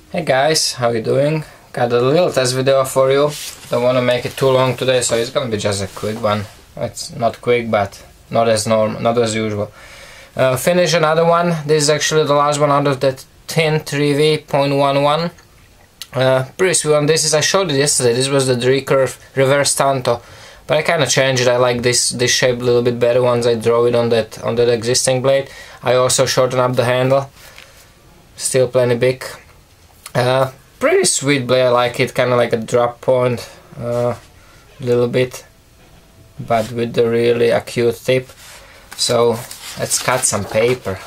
Hey guys, how you doing? Got a little test video for you. Don't want to make it too long today, so it's gonna be just a quick one. It's not quick, but not as usual. Finish another one. This is actually the last one out of that CPM3V.11. Pretty sweet one. This is, I showed it yesterday. This was the recurve reverse tanto, but I kind of changed it. I like this shape a little bit better once I draw it on that existing blade. I also shortened up the handle. Still plenty big. Pretty sweet blade. I like it, kind of like a drop point, little bit, but with the really acute tip. So let's cut some paper.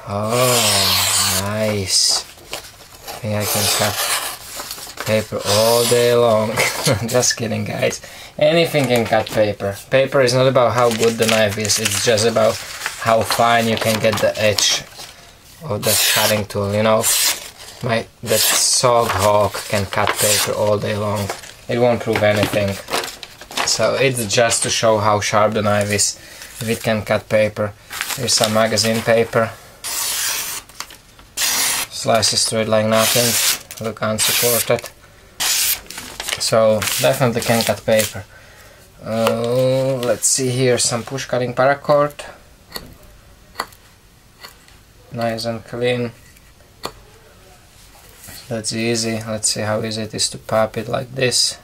Oh, nice. I think I can cut paper all day long. Just kidding, guys. Anything can cut paper. Paper is not about how good the knife is, it's just about how fine you can get the edge of that cutting tool, you know. That Sog Hawk can cut paper all day long. It won't prove anything. So it's just to show how sharp the knife is, if it can cut paper. Here's some magazine paper. Slices through it like nothing. Look unsupported. So definitely can cut paper. Let's see here, some push cutting paracord. Nice and clean. That's easy. Let's see how easy it is to pop it like this.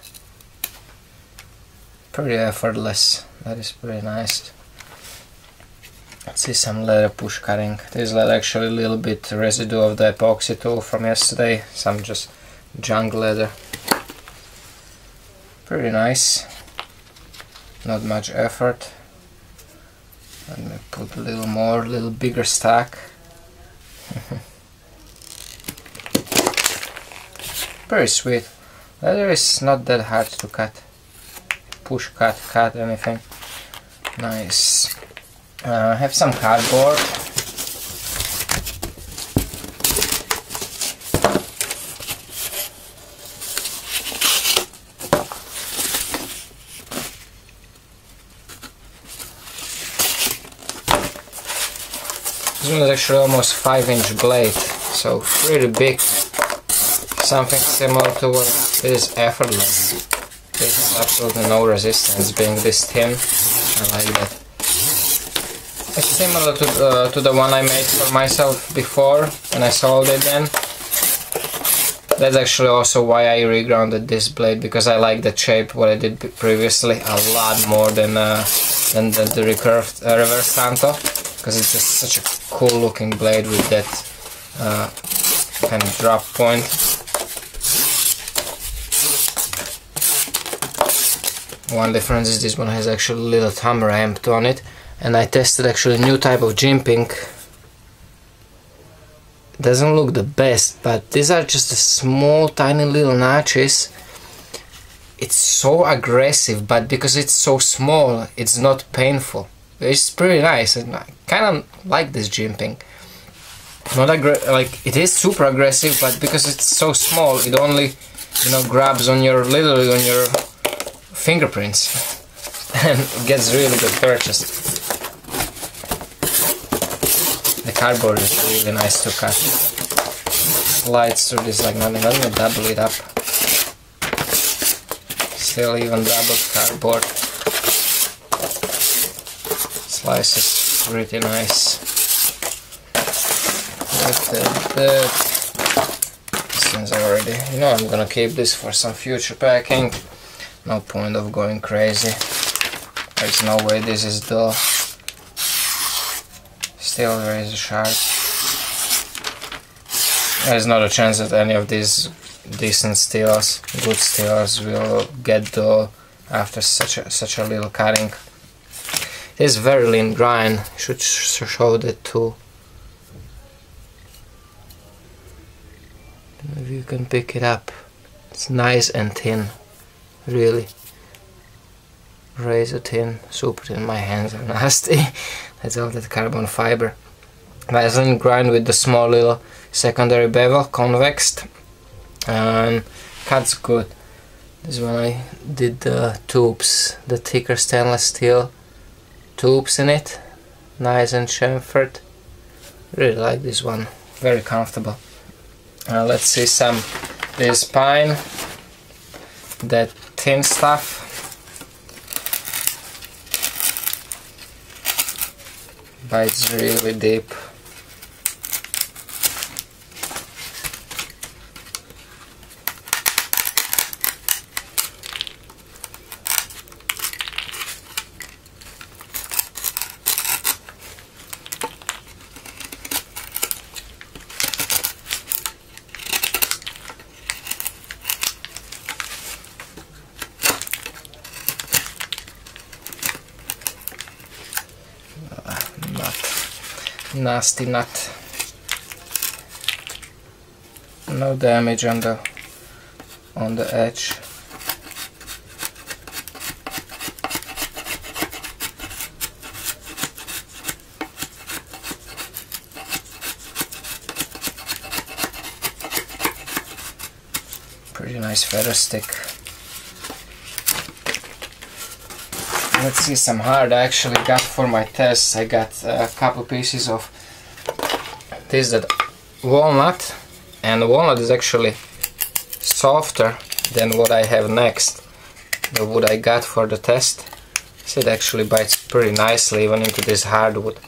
Pretty effortless. That is pretty nice. Let's see some leather push cutting. This leather actually a little bit residue of the epoxy tool from yesterday. Some just junk leather. Pretty nice. Not much effort. Let me put a little more, a little bigger stack. Very sweet. Leather is not that hard to cut. Push, cut anything. Nice. I have some cardboard. This one is actually almost 5-inch blade, so pretty big. Something similar to what is effortless. There's absolutely no resistance being this thin. I like that. It's similar to the one I made for myself before when I sold it then. That's actually also why I regrounded this blade, because I like the shape what I did previously a lot more than the recurved reverse tanto, because it's just such a cool looking blade with that kind of drop point. One difference is this one has actually a little thumb ramp on it, and I tested actually a new type of jimping. Doesn't look the best, but these are just a small tiny little notches. It's so aggressive, but because it's so small it's not painful. It's pretty nice, and I kind of like this jimping. Not like it is super aggressive, but because it's so small, it only, you know, grabs on your literally on your fingerprints and gets really good purchase. The cardboard is really nice to cut. Slides through this like nothing. Let me double it up. Still even doubled cardboard. Slices pretty nice. Since I already, you know, I'm gonna keep this for some future packing. No point of going crazy. There's no way this is dull. Still razor sharp. There's not a chance that any of these decent steels, good steels, will get dull after such a little cutting. It is very lean grind. Should show that too. Maybe you can pick it up. It's nice and thin. Really razor thin, super thin. My hands are nasty. That's all that carbon fiber. But I didn't grind with the small little secondary bevel, convexed, and cuts good. This one I did the tubes, the thicker stainless steel tubes in it, nice and chamfered. Really like this one. very comfortable. Let's see some this pine, that thin stuff. Bites really deep. Nasty nut. No damage on the edge. Pretty nice feather stick. Let's see some hard I actually got for my tests. I got a couple pieces of this, that walnut, and the walnut is actually softer than what I have next, the wood I got for the test. So it actually bites pretty nicely even into this hardwood.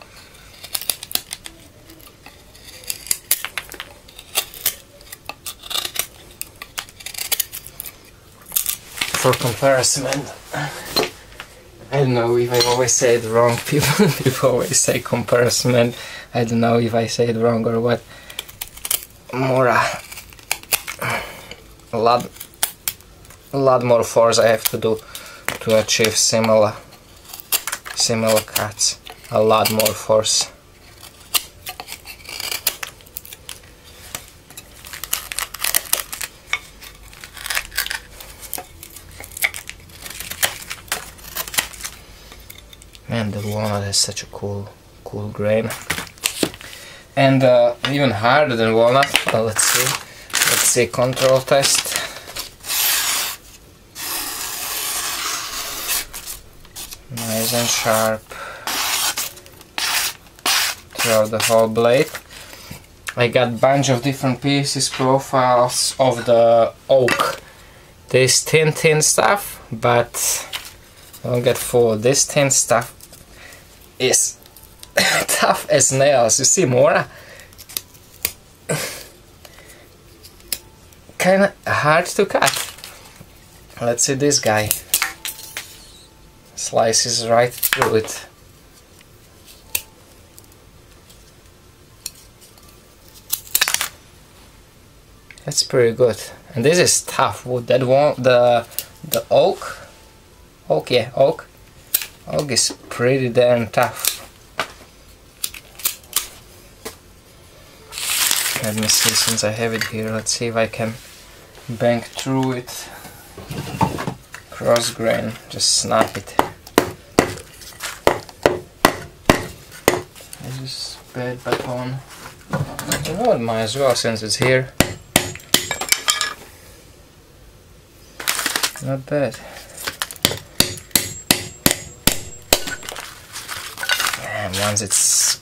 For comparison, I don't know if I always say it wrong. People always say comparison, and I don't know if I say it wrong or what. Mora, a lot more force I have to do to achieve similar cuts. A lot more force. Man, the walnut has such a cool grain, and even harder than walnut. Let's see control test. Nice and sharp throughout the whole blade. I got bunch of different pieces, profiles of the oak. This thin stuff, but don't get fooled. This thin stuff is tough as nails. You see, Mora? Kinda hard to cut. Let's see this guy. Slices right through it. That's pretty good. And this is tough wood. That one, the oak. Oak is pretty damn tough. Let me see, since I have it here, let's see if I can bang through it. Cross grain, just snap it. This is bad baton. You know what, might as well, since it's here. Not bad. And once it's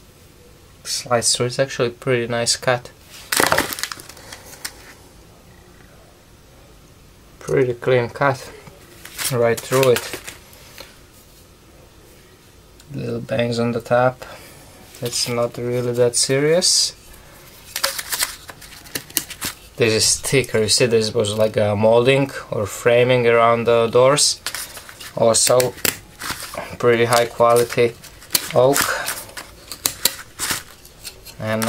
sliced through, it's actually a pretty nice cut. Pretty clean cut right through it. Little bangs on the top. That's not really that serious. This is thicker. You see, this was like a molding or framing around the doors. Also pretty high quality oak. And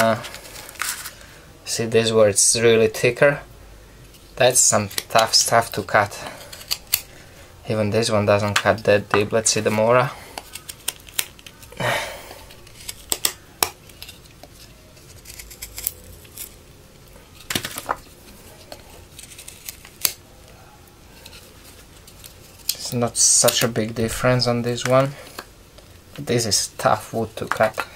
see this where it's really thicker. That's some tough stuff to cut. Even this one doesn't cut that deep. Let's see the Mora. It's not such a big difference on this one. But this is tough wood to cut.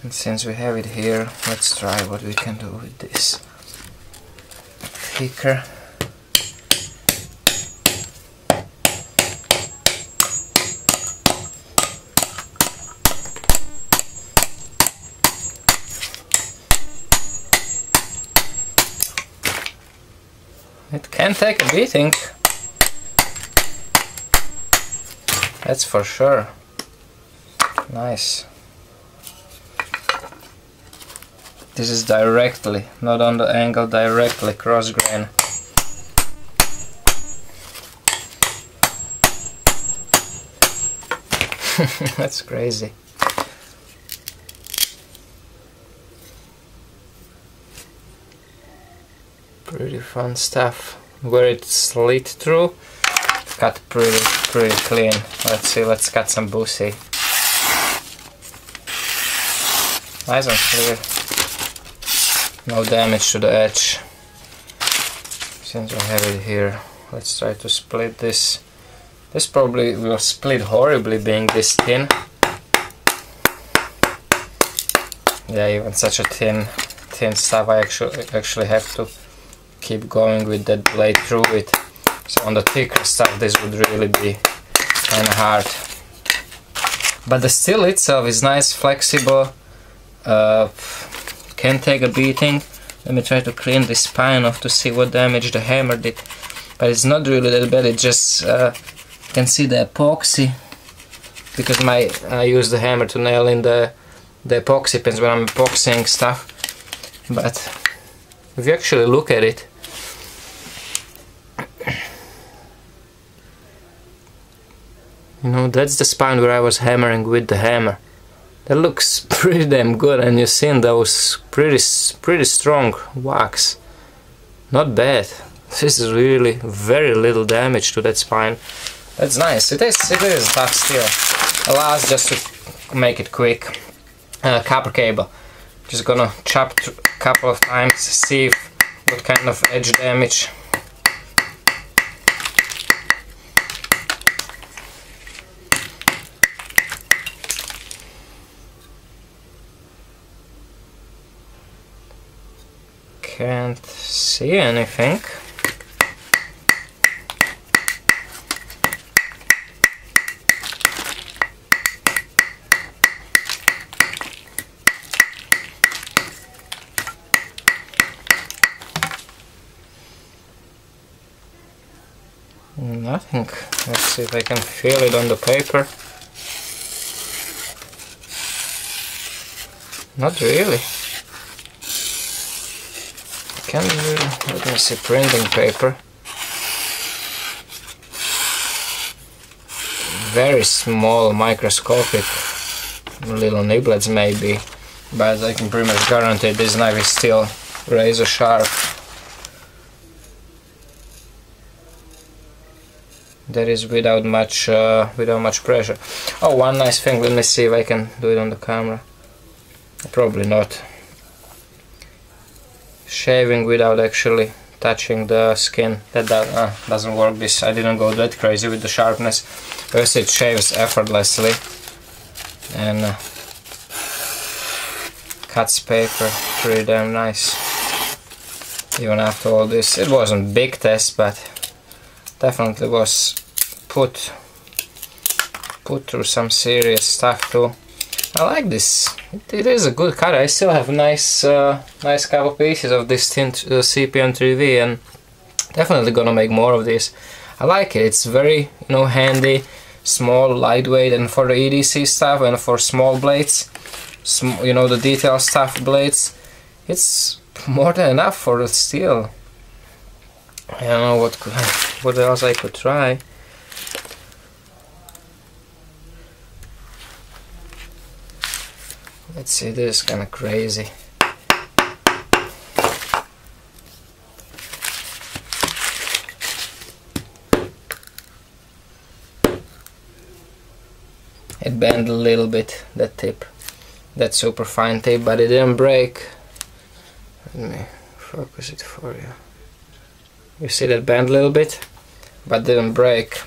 And since we have it here, let's try what we can do with this. Thicker. It can take a beating. That's for sure. Nice. This is directly, not on the angle, directly cross grain. That's crazy. Pretty fun stuff. Where it slid through, cut pretty clean. Let's see, let's cut some bussy. Nice and clear. No damage to the edge. Since I have it here, let's try to split this. This probably will split horribly being this thin. Yeah, even such a thin stuff, I actually have to keep going with that blade through it. So on the thicker stuff this would really be kinda hard. But the steel itself is nice, flexible, can take a beating. Let me try to clean this spine off to see what damage the hammer did. But it's not really that bad, it just you can see the epoxy, because I use the hammer to nail in the epoxy pins when I'm epoxying stuff. But if you actually look at it, you know, that's the spine where I was hammering with the hammer. That looks pretty damn good, and you've seen those pretty strong whacks. Not bad. This is really very little damage to that spine. That's nice. It is tough steel. Last, just to make it quick, copper cable. Just gonna chop a couple of times, see what kind of edge damage. Can't see anything. Nothing. Let's see if I can feel it on the paper. Not really. Can you, let me see, printing paper. Very small, microscopic little niblets maybe, but I can pretty much guarantee this knife is still razor sharp. That is without much pressure. Oh, one nice thing. Let me see if I can do it on the camera. Probably not. Shaving without actually touching the skin. That doesn't work. This I didn't go that crazy with the sharpness. First, it shaves effortlessly and cuts paper pretty damn nice. Even after all this, it wasn't big test, but definitely was put through some serious stuff too. I like this. It is a good cut. I still have nice couple pieces of this tint CPM3V, and definitely gonna make more of this. I like it. It's very, you know, handy, small, lightweight, and for the EDC stuff and for small blades, you know, the detail stuff blades, it's more than enough for the steel. I don't know what else I could try. Let's see, this is kind of crazy. It bent a little bit, that tip, that super fine tip, but it didn't break. Let me focus it for you. You see that bent a little bit, but didn't break.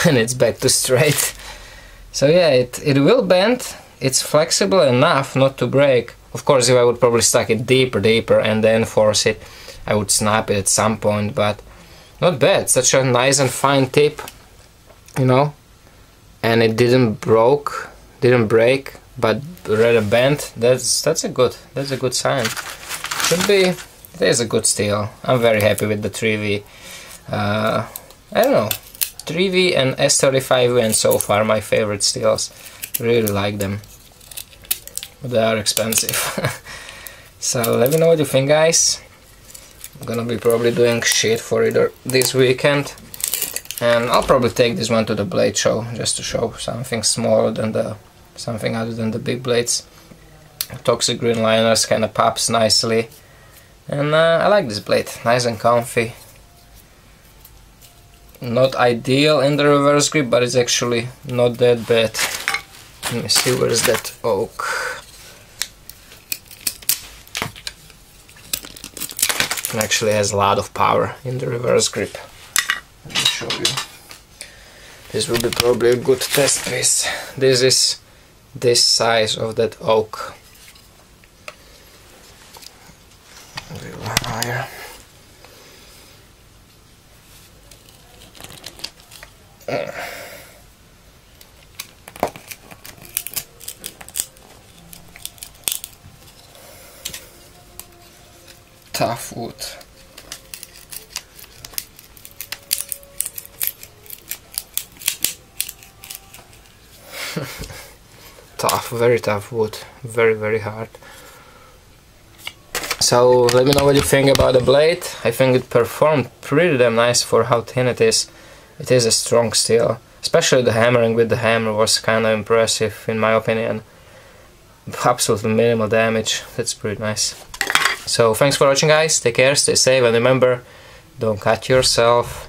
And it's back to straight. So yeah, it will bend. It's flexible enough not to break. Of course, if I would probably stuck it deeper and then force it, I would snap it at some point, but not bad. Such a nice and fine tip, you know, and it didn't break, but rather bent. That's a good sign. Should be. It is a good steel. I'm very happy with the 3V. I don't know, 3V and S35V and so far my favorite steels. Really like them, but they are expensive. So let me know what you think, guys. I'm gonna be probably doing shit for it this weekend, and I'll probably take this one to the blade show just to show something smaller than something other than the big blades. Toxic green liners kind of pops nicely, and I like this blade, nice and comfy. Not ideal in the reverse grip, but it's actually not that bad. Let me see, where is that oak? It actually has a lot of power in the reverse grip. Let me show you. This will be probably a good test piece. This is this size of that oak. A little higher. Tough wood. Tough, very tough wood, very hard. So let me know what you think about the blade. I think it performed pretty damn nice for how thin it is. It is a strong steel, especially the hammering with the hammer was kinda impressive in my opinion. Absolutely minimal damage, that's pretty nice. So thanks for watching, guys, take care, stay safe, and remember, don't cut yourself.